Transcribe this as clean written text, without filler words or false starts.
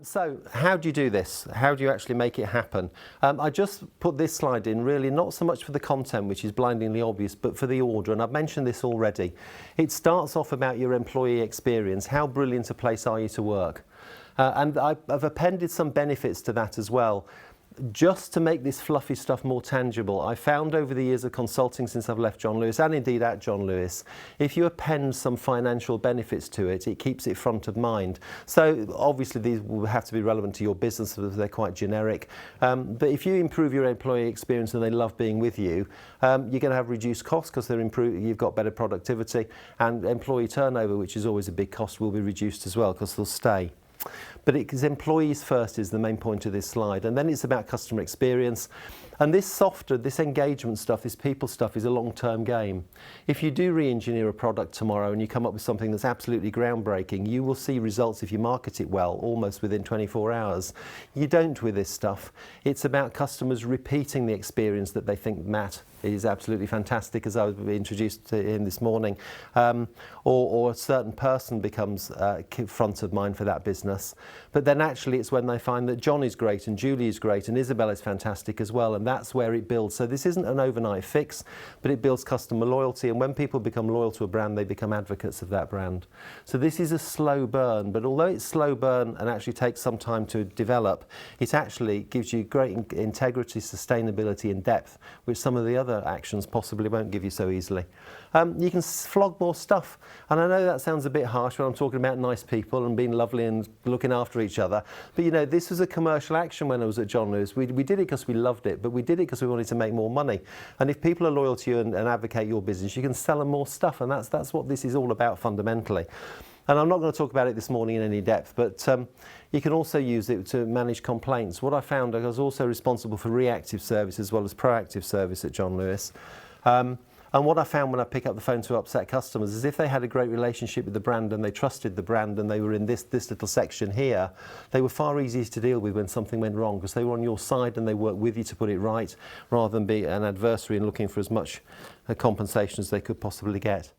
So how do you do this? How do you actually make it happen? I just put this slide in really not so much for the content, which is blindingly obvious, but for the order. And I've mentioned this already. It starts off about your employee experience. How brilliant a place are you to work? And I've appended some benefits to that as well. Just to make this fluffy stuff more tangible, I found over the years of consulting since I've left John Lewis, and indeed at John Lewis, if you append some financial benefits to it, it keeps it front of mind. So obviously these will have to be relevant to your business, because they're quite generic. But if you improve your employee experience and they love being with you, you're going to have reduced costs because you've got better productivity, and employee turnover, which is always a big cost, will be reduced as well because they'll stay. But because employees first is the main point of this slide, and then it's about customer experience. And this engagement stuff, this people stuff is a long-term game. If you do re-engineer a product tomorrow and you come up with something that's absolutely groundbreaking, you will see results if you market it well, almost within 24 hours. You don't with this stuff. It's about customers repeating the experience that they think Matt is absolutely fantastic, as I was introduced to him this morning, or a certain person becomes front of mind for that business. But then actually it's when they find that John is great and Julie is great and Isabel is fantastic as well, and that's where it builds. So this isn't an overnight fix, but it builds customer loyalty, and when people become loyal to a brand, they become advocates of that brand. So this is a slow burn, but although it's slow burn and actually takes some time to develop, it actually gives you great integrity, sustainability and depth, which some of the other actions possibly won't give you so easily. You can flog more stuff, and I know that sounds a bit harsh when I'm talking about nice people and being lovely and looking after each other, but you know, this was a commercial action when I was at John Lewis. We did it because we loved it, but we did it because we wanted to make more money. And if people are loyal to you and advocate your business, you can sell them more stuff, and that's what this is all about fundamentally. And I'm not going to talk about it this morning in any depth, but you can also use it to manage complaints. What I found, I was also responsible for reactive service as well as proactive service at John Lewis. And what I found when I pick up the phone to upset customers is if they had a great relationship with the brand and they trusted the brand and they were in this little section here, they were far easier to deal with when something went wrong because they were on your side and they worked with you to put it right rather than be an adversary and looking for as much compensation as they could possibly get.